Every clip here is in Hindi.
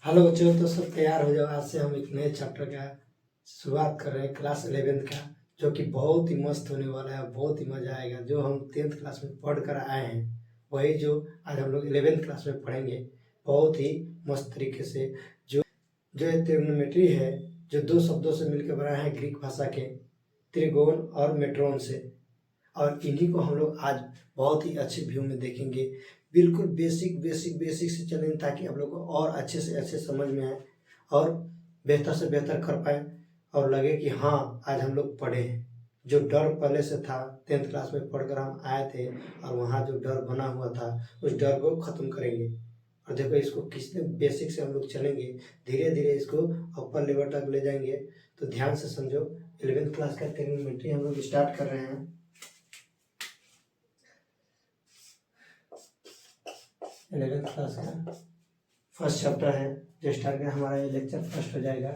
हेलो बच्चों, तो सब तैयार हो जाओ। आज से हम एक नए चैप्टर का शुरुआत कर रहे हैं, क्लास 11th का, जो कि बहुत ही मस्त होने वाला है। बहुत ही मजा आएगा। जो हम 10th क्लास में पढ़ कर आए हैं वही जो आज हम लोग 11th क्लास में पढ़ेंगे, बहुत ही मस्त तरीके से। जो ट्रिग्नोमेट्री है, जो दो शब्दों से मिलकर बना है, ग्रीक भाषा के त्रिकोण और मेट्रोन से, और इन्हीं को हम लोग आज बहुत ही अच्छे व्यू में देखेंगे। बिल्कुल बेसिक बेसिक बेसिक से चलेंगे, ताकि आप लोग को और अच्छे से अच्छे समझ में आए और बेहतर से बेहतर कर पाए, और लगे कि हाँ आज हम लोग पढ़े हैं। जो डर पहले से था, 10th क्लास में पढ़कर हम आए थे, और वहाँ जो डर बना हुआ था उस डर को ख़त्म करेंगे। और देखो, इसको किसने बेसिक से हम लोग चलेंगे, धीरे धीरे इसको अपर लेवल तक ले जाएंगे। तो ध्यान से समझो। 11th क्लास का ट्रिग्नोमेट्री हम लोग स्टार्ट कर रहे हैं। 11th क्लास का फर्स्ट चैप्टर है, जो स्टार्ट का हमारा ये लेक्चर फर्स्ट हो जाएगा।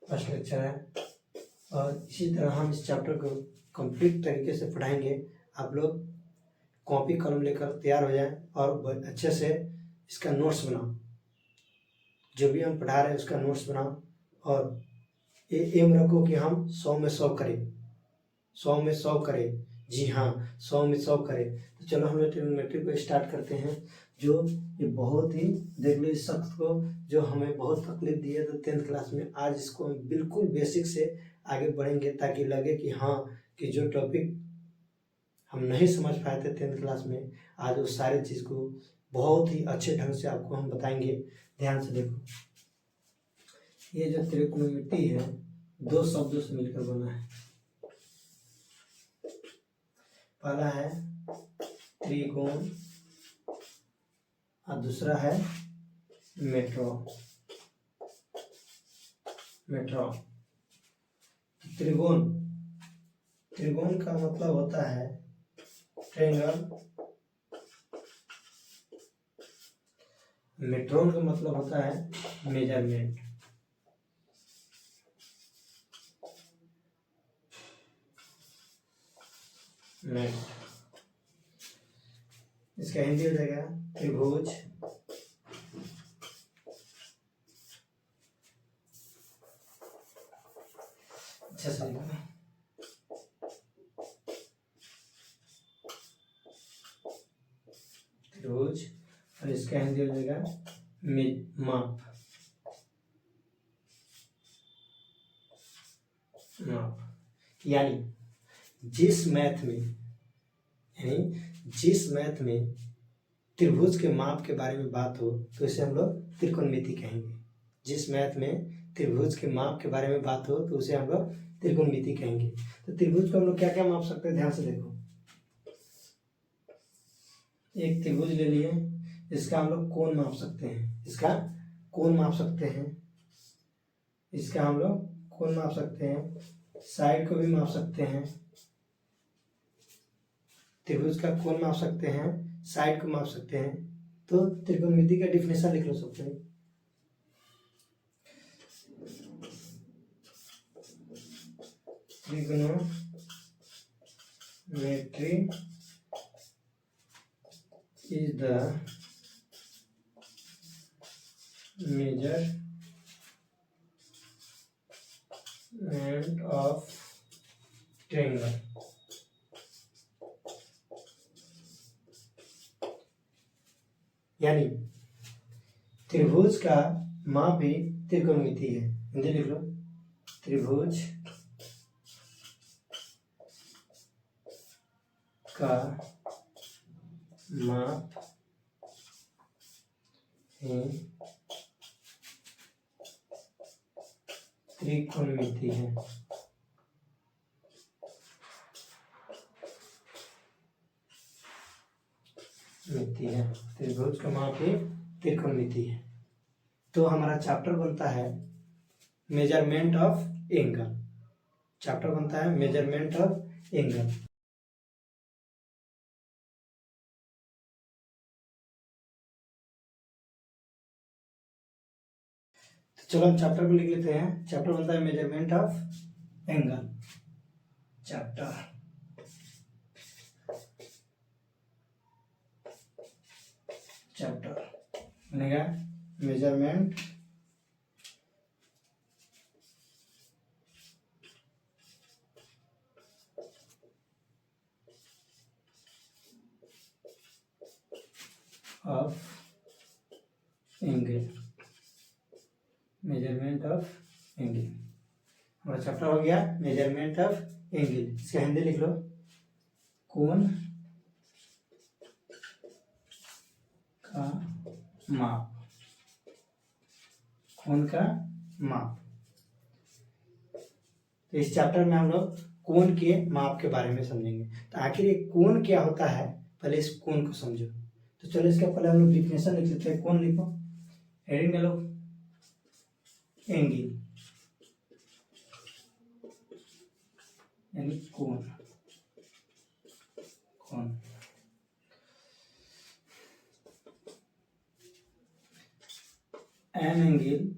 फर्स्ट लेक्चर है, और इसी तरह हम इस चैप्टर को कंप्लीट तरीके से पढ़ाएंगे। आप लोग कॉपी कलम लेकर तैयार हो जाएं और अच्छे से इसका नोट्स बनाओ। जो भी हम पढ़ा रहे हैं उसका नोट्स बनाओ, और ये एम रखो कि हम 100 में 100 करें। 100 में 100 करें। जी हाँ, 100 में 100 करें। तो चलो हम लोग ट्रिग्नोमेट्री को स्टार्ट करते हैं। जो ये बहुत ही, देख लो इस शख्स को, जो हमें बहुत तकलीफ दी है तो 10th क्लास में, आज इसको हम बिल्कुल बेसिक से आगे बढ़ेंगे, ताकि लगे कि हाँ, कि जो टॉपिक हम नहीं समझ पाए थे 10th क्लास में, आज उस सारी चीज़ को बहुत ही अच्छे ढंग से आपको हम बताएंगे। ध्यान से देखो, ये जो त्रिकोणमिति है, दो शब्दों से मिलकर बना है। पहला है त्रिकोण और दूसरा है मेट्रो। त्रिकोण, त्रिकोण का मतलब होता है ट्रायंगल। मेट्रोन का मतलब होता है मेजरमेंट। इसका हिंदी हो जाएगा त्रिभुज। अच्छा से त्रिभुज, और इसका हिंदी हो जाएगा माप। यानी जिस मैथ में त्रिभुज के माप के बारे में बात हो तो इसे हम लोग त्रिकोणमिति कहेंगे। जिस मैथ में त्रिभुज के माप के बारे में बात हो तो उसे हम लोग त्रिकोणमिति कहेंगे। तो त्रिभुज को हम लोग क्या क्या माप सकते हैं, ध्यान से देखो। एक त्रिभुज ले लिए, इसका हम लोग कोण माप सकते हैं। इसका कोण माप सकते हैं। इसका हम लोग कोण माप सकते हैं। साइड को भी माप सकते हैं। त्रिभुज का कोण माप सकते हैं, साइड को माप सकते हैं। तो त्रिकोणमिति का डिफिनेशन लिख लो सबसे। Trigonometry is the measurement of triangle। यानी त्रिभुज का माप ही त्रिकोणमिति है। हिंदी लिख लो, त्रिभुज का माप ही त्रिकोणमिति है। त्रिभुज का माप ही त्रिकोणमिति है। तो हमारा चैप्टर बनता है मेजरमेंट ऑफ एंगल। चैप्टर बनता है मेजरमेंट ऑफ एंगल। तो चलो हम चैप्टर को लिख लेते हैं। चैप्टर बनता है मेजरमेंट ऑफ एंगल। चैप्टर बनेगा measurement of angle, measurement of angle. हमारा चैप्टर हो गया मेजरमेंट ऑफ एंगल। इसका हिंदी लिख लो, कोण का माप, कोण का माप। तो इस चैप्टर में हम लोग कोण के माप के बारे में समझेंगे। तो आखिर ये कोण क्या होता है, पहले इस कोण को समझो। तो चलो इसका पहले हम लोग डिफिनेशन लिख लेते हैं। कोण लिखो, हेडिंग डालो एंगल, यानी कोण, कोण। An angle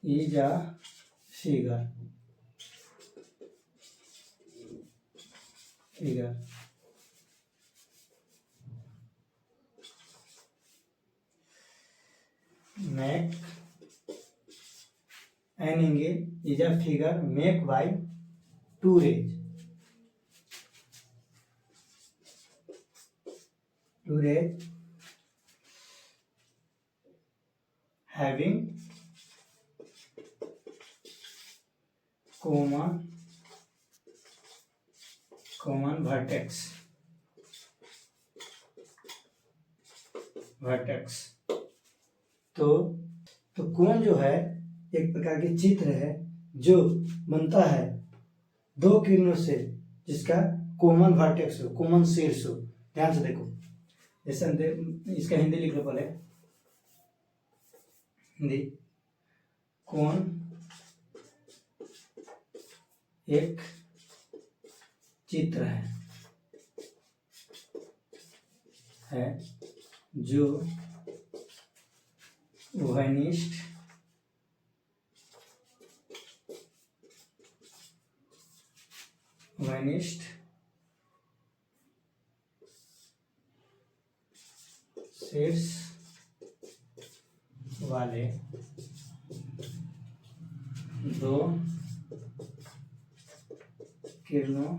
is a figure, make an angle is a figure made by two rays, having common vertex, तो कोण जो है एक प्रकार के चित्र है जो बनता है दो किरणों से, जिसका कॉमन वर्टेक्स हो, कॉमन शीर्ष हो। ध्यान से देखो, जैसे इसका हिंदी लिख लो पहले, हिंदी। कोण एक चित्र है जो उभयनिष्ठ शीर्ष वाले दो किरणों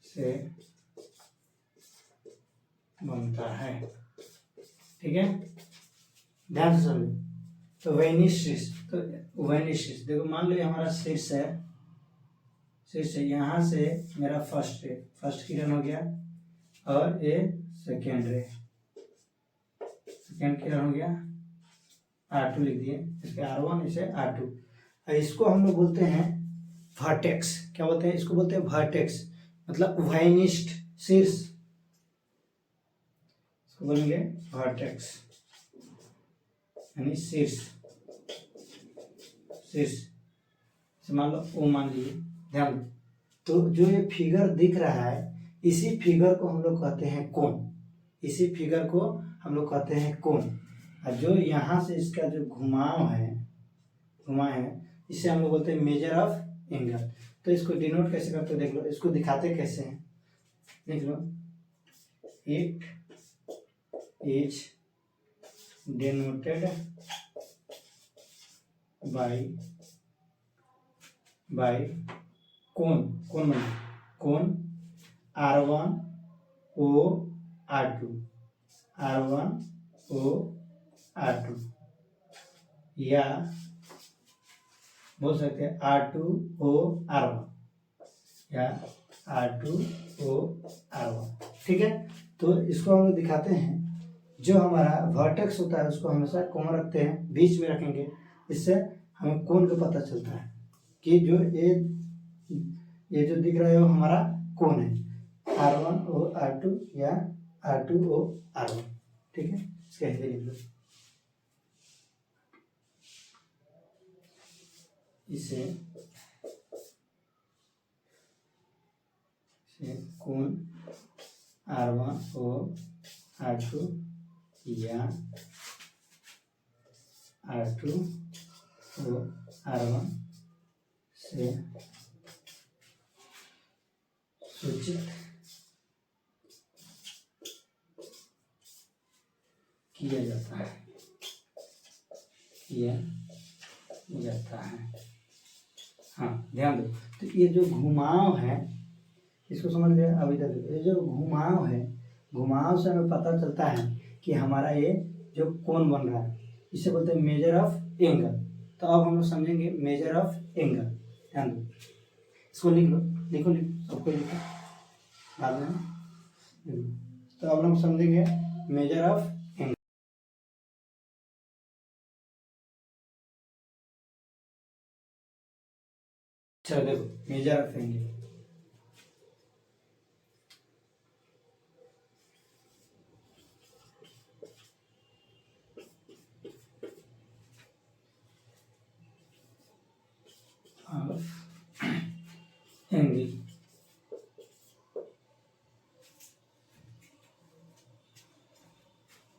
से बनता है। ठीक है, ध्यान से समझो। तो उभयनिष्ठ शीर्ष, तो उभयनिष्ठ शीर्ष देखो, मान लो ये हमारा शीर्ष है, यहाँ से मेरा फर्स्ट किरण हो गया, और ये सेकेंड किरण हो गया, R2 लिख दिए, इसके R1, इसे R2। इसको हम लोग बोलते हैं वर्टेक्स। क्या बोलते हैं इसको? बोलते हैं वर्टेक्स, मतलब उभयनिष्ठ शीर्ष, इसको बोलेंगे वर्टेक्स, यानी शीर्ष। मान लो ओ मान लीजिए, ध्यान। तो जो ये फिगर दिख रहा है, इसी फिगर को हम लोग कहते हैं कोण। और जो यहाँ से इसका जो घुमाव है, इसे हम लोग बोलते हैं मेजर ऑफ एंगल। तो इसको डिनोट कैसे करते हैं देख लो, इसको दिखाते कैसे हैं देख लो। इट इज डिनोटेड बाय कोण R1 O R2, या बोल सकते हैं R2 O R1 या R2 O R1। ठीक है, तो इसको हम लोग दिखाते हैं। जो हमारा वर्टेक्स होता है उसको हमेशा कॉमन रखते हैं, बीच में रखेंगे, इससे हमें कोण का पता चलता है कि जो ये जो दिख रहा है वो हमारा कोण है, R1 O R2 या R2 O R1। ठीक है, इसका हिंदी लिख लो, इसे कोण R1 O R2 या R2 O R1 से सूचित किया जाता है, किया जाता है। हाँ ध्यान दो, तो ये जो घुमाव है इसको समझ लिया। अभी तक ये जो घुमाव है, घुमाव से हमें पता चलता है कि हमारा ये जो कोण बन रहा है इसे बोलते हैं मेजर ऑफ एंगल। तो अब हम लोग समझेंगे मेजर ऑफ एंगल। ध्यान दो, इसको लिख लो, लिखो सबको लिखो बाद में। तो अब हम समझेंगे मेजर ऑफ एंगल। चलो देखो मेजर ऑफ एंगल, एंगल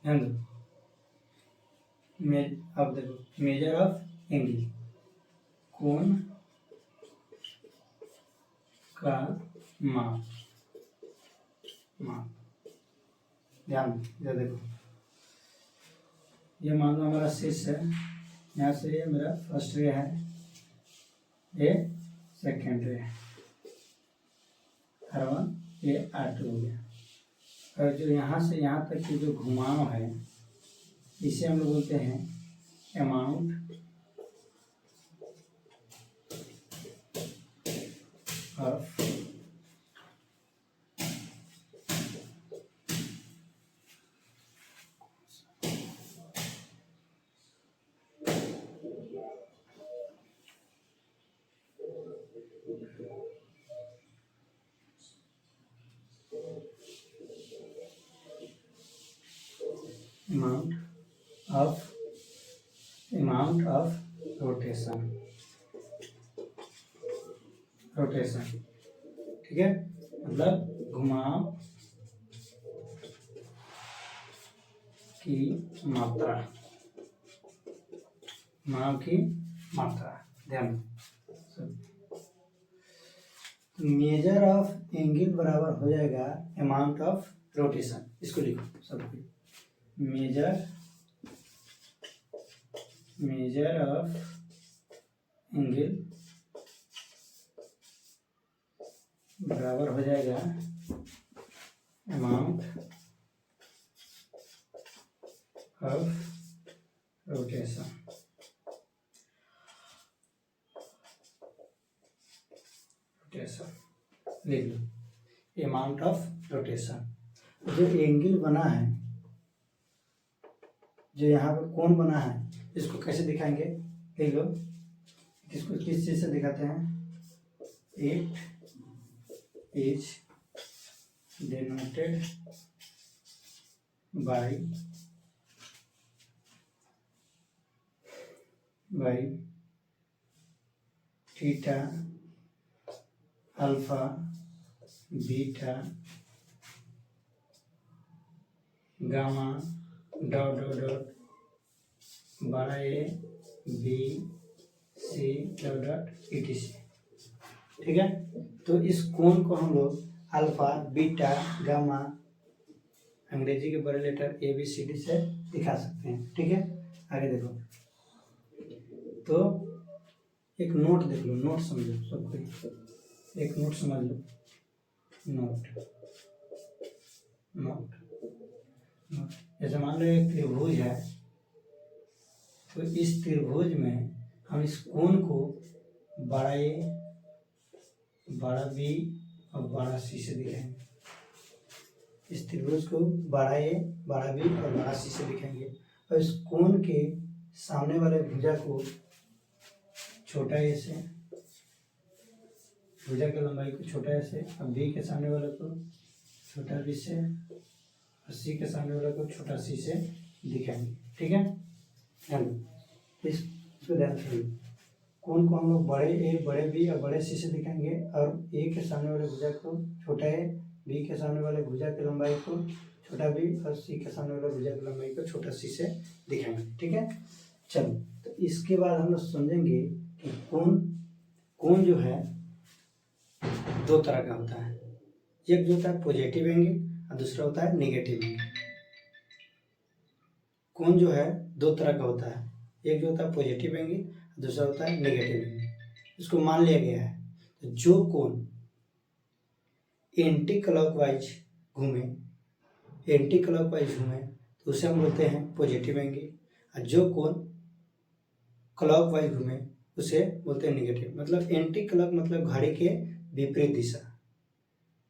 ध्यान दो। अब देखो मेजर ऑफ एंगल, कोण का माप, ध्यान दो। देखो ये मान लो हमारा शीर्ष है, यहाँ से ये मेरा फर्स्ट रे है, ये सेकेंड रे है, R1 ये R2 हो गया। और जो यहाँ से यहाँ तक की जो घुमाव है इसे हम लोग बोलते हैं amount of amount of rotation, ठीक है, मतलब घुमाव की मात्रा, ध्यान। मेजर ऑफ एंगल बराबर हो जाएगा अमाउंट ऑफ रोटेशन। इसको लिखो सबको, मेजर ऑफ एंगल बराबर हो जाएगा अमाउंट ऑफ रोटेशन। लिख लो अमाउंट ऑफ रोटेशन। जो एंगल बना है, जो यहाँ पर कोण बना है, इसको कैसे दिखाएंगे? लिख लो, इसको किस चीज से दिखाते हैं? It is denoted by theta, alpha, beta, gamma, dot dot dot, बड़ा ए, बी, सी, डॉट डॉट, etc। ठीक है, तो इस कोण को हम लोग अल्फा, बीटा, गामा, अंग्रेजी के बड़े letter A B C D से दिखा सकते हैं। ठीक है, आगे देखो, तो एक नोट देख लो, नोट समझो सबको, एक नोट समझ लो, नोट जैसे मान लो एक त्रिभुज है, तो इस त्रिभुज में हम इस कोण को बड़ा ए, बड़ा बी और बड़ा सी से दिखाएंगे। इस त्रिभुज को बड़ा ए, बड़ा बी और बड़ा सी से दिखाएंगे, और इस कोण के सामने वाले भुजा को छोटा ए से, भुजा की लंबाई को छोटा ए से, और बी के सामने वाले को छोटा बी से, और सी के सामने वाले को छोटा सी से दिखाएंगे। ठीक है, इसको ध्यान रखिए, कोण को हम लोग बड़े ए, बड़े बी और बड़े सी से दिखाएंगे, और ए के सामने वाले भुजा को छोटा ए, बी के सामने वाले भुजा की लंबाई को छोटा बी, और सी के सामने वाले भुजा की लंबाई को छोटा सी से दिखाएंगे। ठीक है, चलो, तो इसके बाद हम लोग समझेंगे कि कोण जो है दो तरह का होता है। एक जो होता है पॉजिटिव एंगल और दूसरा होता है नेगेटिव एंगल। कोण जो है दो तरह का होता है, एक जो होता है पॉजिटिव एंगल, दूसरा होता है नेगेटिव एंगल। इसको मान लिया गया है तो जो कोण एंटी क्लॉकवाइज घूमे, एंटी क्लॉकवाइज घूमे तो उसे हम बोलते हैं पॉजिटिव एंगल, और जो कोण क्लॉकवाइज घूमे उसे बोलते हैं नेगेटिव। मतलब एंटी क्लॉक मतलब घड़ी के विपरीत दिशा,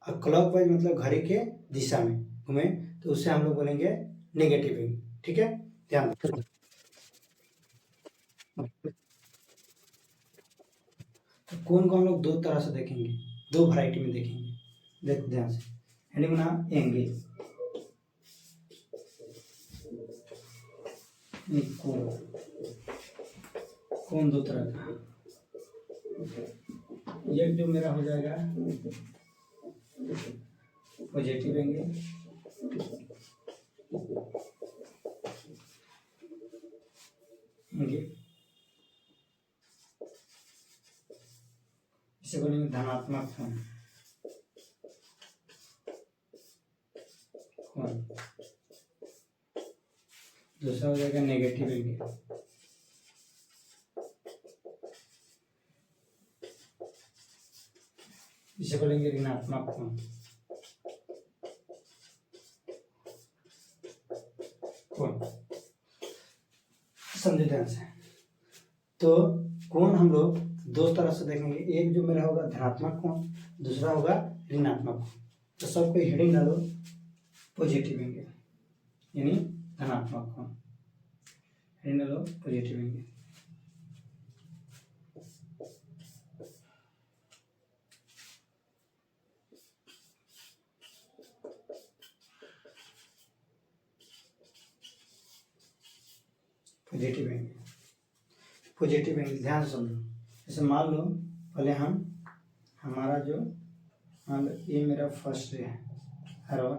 और क्लॉकवाइज मतलब घड़ी के दिशा में घूमे तो उसे हम लोग बोलेंगे नेगेटिव एंगल। ठीक है, ध्यान रखो। तो कोण को हम लोग दो तरह से देखेंगे, दो वैरायटी में देखेंगे। देखो ध्यान से, हेडिंग बना एंगल, कोण, कोण दो तरह का, एक जो मेरा हो जाएगा पॉजिटिव एंगल, इसे बोलेंगे धनात्मक कोण, दूसरा हो जाएगा नेगेटिव एंगल, इसे बोलेंगे ऋणात्मक कोण। समझे ध्यान से। तो कोण हम लोग दो तरह से देखेंगे, एक जो मेरा होगा धनात्मक कोण, दूसरा होगा ऋणात्मक कोण। तो सबको हेडिंग डालो पॉजिटिव एंगल, यानी धनात्मक कोण, हेडिंग डालो positive angle. Positive angle, positive angle ध्यान से समझो। जैसे मान लो पहले हमारा जो मान लो ये मेरा फर्स्ट रे है R1,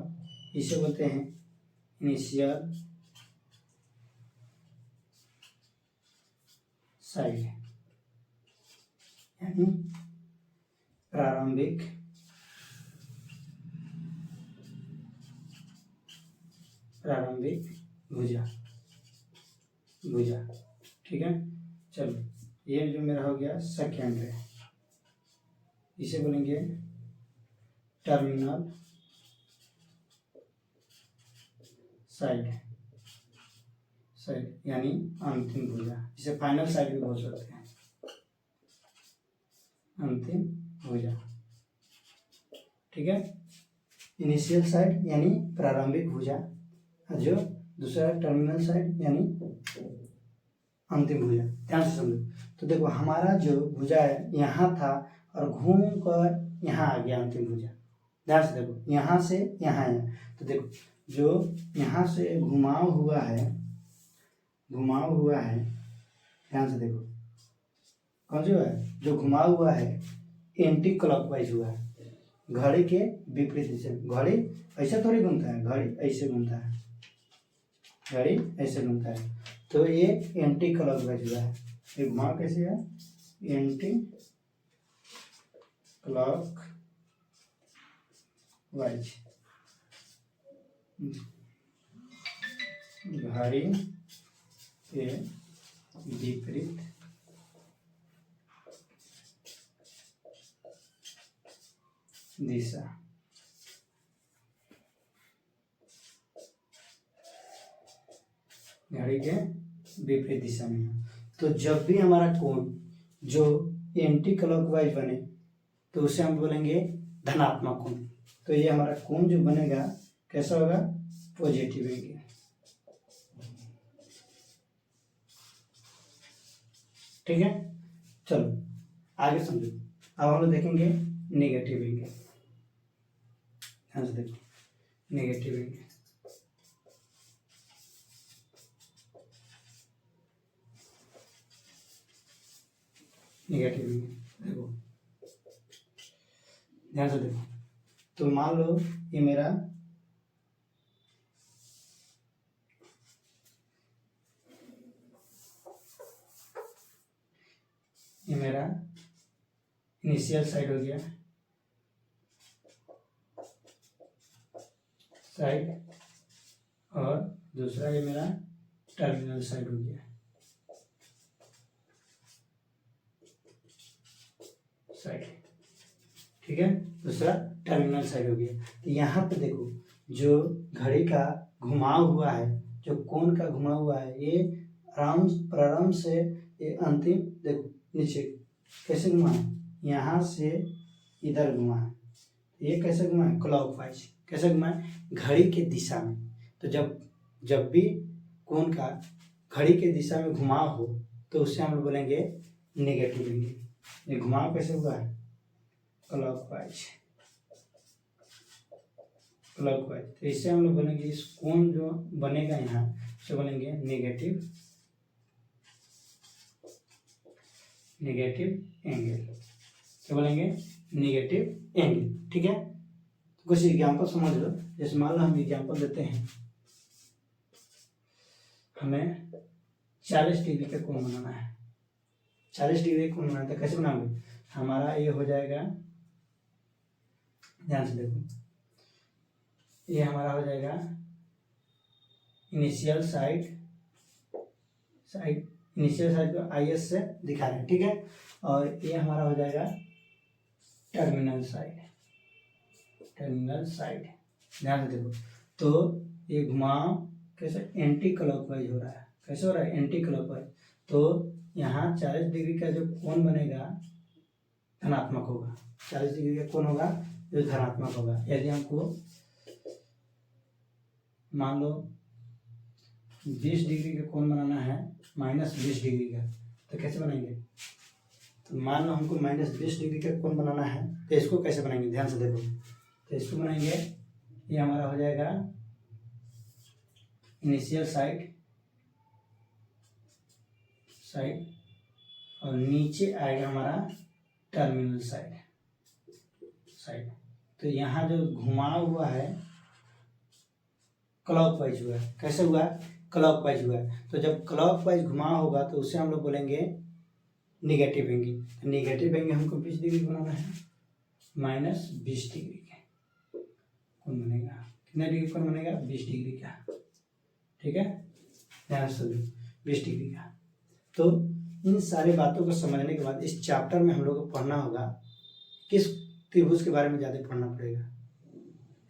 इसे बोलते हैं इनिशियल साइड, यानी प्रारंभिक भुजा, ठीक है। चलो ये जो मेरा हो गया सेकेंड है, इसे बोलेंगे टर्मिनल साइड, यानी अंतिम भुजा, इसे फाइनल साइड भी बोल सकते हैं, अंतिम भुजा। ठीक है, इनिशियल साइड यानी प्रारंभिक भुजा, और जो दूसरा टर्मिनल साइड यानी अंतिम भुजा। ध्यान से समझो। तो देखो हमारा जो भुजा है यहाँ था और घूम कर यहाँ आ गया अंतिम भुजा। ध्यान से देखो, यहाँ से यहाँ आया, तो देखो जो यहाँ से घुमाव हुआ है, ध्यान से देखो कौन सी हुआ है, जो घुमाव हुआ है एंटी क्लॉकवाइज हुआ है, घड़ी के विपरीत दिशा। घड़ी ऐसा थोड़ी घूमता है, घड़ी ऐसे घूमता है, तो ये एंटी क्लॉकवाइज हुआ है। ये घुमाव कैसे है, एंटी क्लॉकवाइज, घड़ी के विपरीत दिशा। घड़ी के विपरीत दिशा में है। तो जब भी हमारा कोण जो एंटी क्लॉकवाइज बने तो उसे हम बोलेंगे धनात्मक कोण। तो ये हमारा कोण जो बनेगा कैसा होगा, पॉजिटिव एंगल। ठीक है, चलो आगे समझो। अब हम लोग देखेंगे नेगेटिव एंगल। ध्यान से देखो, नेगेटिव एंगल, देखो ध्यान से देखो। तो मान लो ये मेरा इनिशियल साइड हो गया, साइड और दूसरा ये मेरा टर्मिनल साइड हो गया, साइड। ठीक है, दूसरा टर्मिनल साइड हो गया। तो यहाँ पे देखो जो घड़ी का घुमाव हुआ है, जो कोण का घुमाव हुआ है, ये प्रारंभ से ये अंतिम देखो नीचे कैसे घुमा है, यहाँ से इधर घुमा है। ये कैसे घुमा है, क्लॉकवाइज। कैसे घुमा है, घड़ी के दिशा में। तो जब भी कोण का घड़ी के दिशा में घुमाव हो तो उससे हम लोग बोलेंगे नेगेटिव एंगल। ये घुमाव कैसे हुआ है, क्लॉकवाइज, क्लॉकवाइज। तो इससे हम लोग बोलेंगे इस कोण जो बनेगा यहाँ उसे बोलेंगे नेगेटिव एंगल। क्या बोलेंगे, नेगेटिव एंगल। ठीक है, तो कुछ एग्जाम्पल समझ लो। जैसे मान लो हम एग्जाम्पल देते हैं, हमें 40 डिग्री का कोण बनाना है। 40 डिग्री का कोण बनाना है, कैसे बनाओगे, हमारा ये हो जाएगा, ध्यान से देखो, ये हमारा हो जाएगा इनिशियल साइड को IS से दिखा रहे हैं। ठीक है, और ये हमारा हो जाएगा टर्मिनल साइड। ध्यान से देखो, तो ये घुमाव कैसे एंटी क्लॉकवाइज हो रहा है। कैसे हो रहा है, एंटी क्लॉकवाइज। तो यहाँ 40 डिग्री का जो कोण बनेगा धनात्मक होगा। 40 डिग्री का कोण होगा जो धनात्मक होगा। यदि हमको मान लो 20 डिग्री का कोण बनाना है, -20 डिग्री का, तो कैसे बनाएंगे, तो मान लो हमको -20 डिग्री का कोण बनाना है, तो इसको कैसे बनाएंगे, ध्यान से देखो। तो इसको बनाएंगे, ये हमारा हो जाएगा इनिशियल साइड और नीचे आएगा हमारा टर्मिनल साइड। तो यहाँ जो घुमाव हुआ है क्लॉकवाइज हुआ है। कैसे हुआ, क्लॉकवाइज हुआ है। तो जब क्लॉकवाइज घुमाव होगा तो उसे हम लोग बोलेंगे नेगेटिव एंगल। नेगेटिव एंगल हमको 20 डिग्री बनाना है, -20 डिग्री का कोण बनेगा। कितना डिग्री कोण बनेगा, 20 डिग्री का। ठीक है, ध्यान से 20 डिग्री का। तो इन सारी बातों को समझने के बाद इस चैप्टर में हम लोग को पढ़ना होगा, किस त्रिभुज के बारे में ज़्यादा पढ़ना पड़ेगा,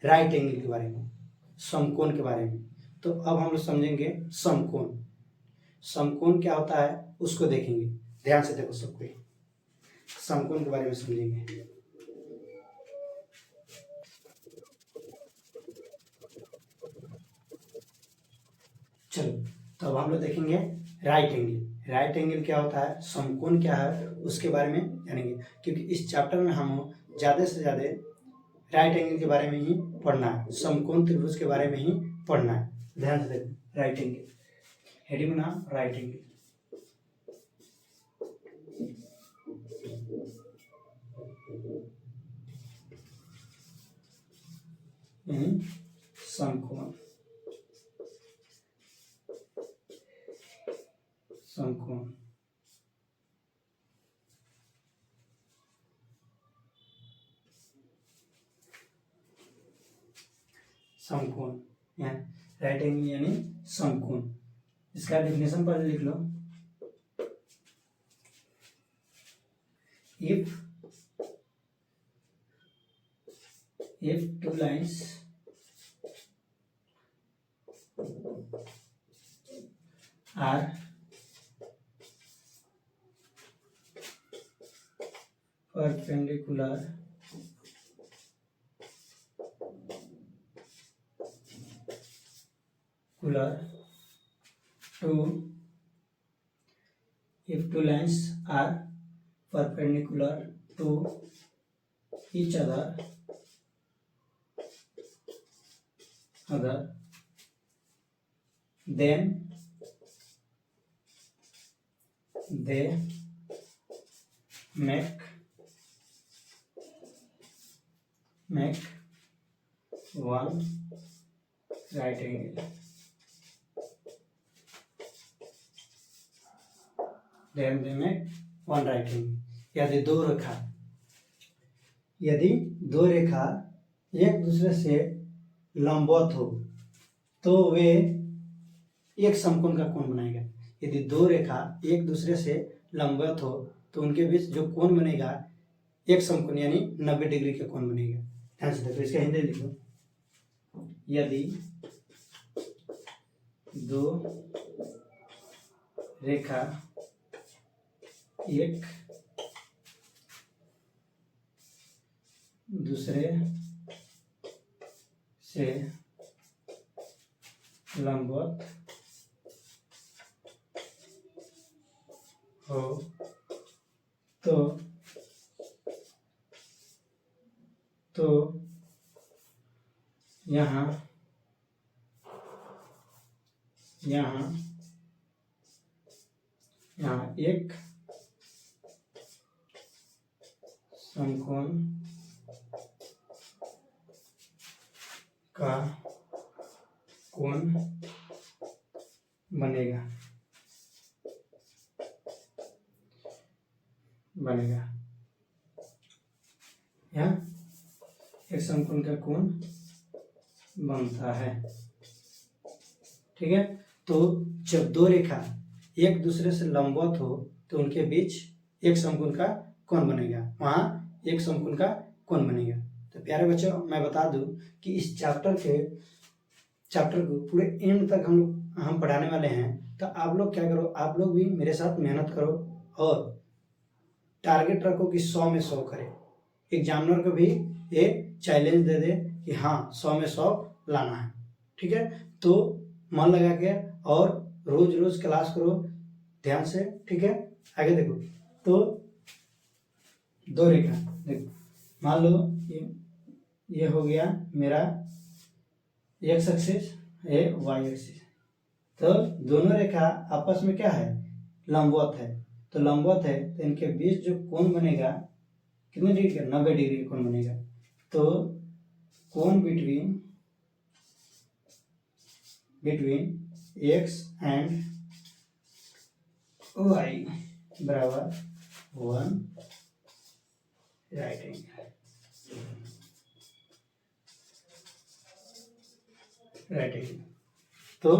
राइट एंगल के बारे में, समकोण के बारे में। तो अब हम लोग समझेंगे समकोण। समकोण क्या होता है उसको देखेंगे। ध्यान से देखो सबको, समकोण के बारे में समझेंगे। चलो, तो अब हम लोग देखेंगे राइट एंगल। राइट एंगल क्या होता है, समकोण क्या है, उसके बारे में जानेंगे। क्योंकि इस चैप्टर में हम ज़्यादा से ज़्यादा राइट एंगल के बारे में ही पढ़ना है, समकोण त्रिभुज के बारे में ही पढ़ना है। ध्यान से देखो, राइट एंगल, हेडिंग बना राइट एंगल। समकोण, समकोण, समकोण, राइट एंगल यानी समकोण। इसका डेफिनेशन पर लिख लो। if two lines are perpendicular to if two lines are perpendicular to each other then they make one right angle. Then they make one right angle. यदि दो रेखा एक दूसरे से लंबवत हो तो वे एक समकोण का कोण बनाएगा। यदि दो रेखा एक दूसरे से लंबवत हो तो उनके बीच जो कोण बनेगा एक समकोण यानी 90 डिग्री का कोण बनेगा। ध्यान से देखो, इसका हिंदी लिखो। यदि दो रेखा एक दूसरे से लंबवत हो तो यहाँ एक समकोण का कोण बनेगा। यहाँ एक समकोण का कोण बनता है। ठीक है, तो जब दो रेखा एक दूसरे से लंबवत हो तो उनके बीच एक समकोण का कोण बनेगा, वहाँ एक समकोण का कोण बनेगा। तो प्यारे बच्चों, मैं बता दूं कि इस चैप्टर को पूरे एंड तक हम पढ़ाने वाले हैं। तो आप लोग क्या करो, आप लोग भी मेरे साथ मेहनत करो और टारगेट रखो कि 100 में 100 करें। एग्जामिनर को भी ये चैलेंज दे दे कि हाँ 100 में 100 लाना है। ठीक है, तो मन लगा के और रोज रोज क्लास करो ध्यान से। ठीक है, आगे देखो। तो दो रेखा देखो, मान लो ये हो गया मेरा एक्स एक्सिस, ये वाई एक्सिस। तो दोनों रेखा आपस में क्या है, लंबवत है। तो लंबवत है तो इनके बीच जो कोण बनेगा कितने डिग्री का, 90 डिग्री का कोण बनेगा। तो कोण बिटवीन एक्स एंड वाई बराबर 1 राइट एंगल। तो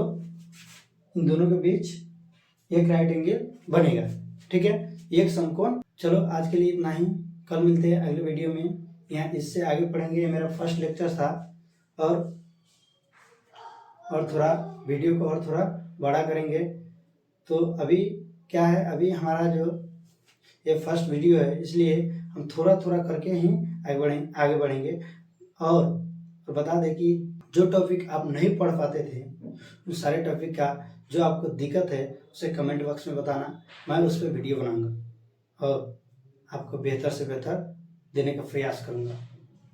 इन दोनों के बीच एक राइट एंगल बनेगा। ठीक है, एक समकोण। चलो आज के लिए इतना ही, कल मिलते हैं अगले वीडियो में। यहाँ इससे आगे पढ़ेंगे। ये मेरा फर्स्ट लेक्चर था और थोड़ा वीडियो को और थोड़ा बड़ा करेंगे। तो अभी क्या है, अभी हमारा जो ये फर्स्ट वीडियो है, इसलिए हम थोड़ा थोड़ा करके ही आगे बढ़ेंगे। और बता दें कि जो टॉपिक आप नहीं पढ़ पाते थे उन सारे टॉपिक का जो आपको दिक्कत है उसे कमेंट बॉक्स में बताना, मैं उस पर वीडियो बनाऊंगा और आपको बेहतर से बेहतर देने का प्रयास करूंगा।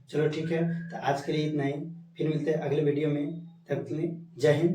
चलो ठीक है, तो आज के लिए इतना ही, फिर मिलते हैं अगले वीडियो में। तब तक के लिए जय हिंद।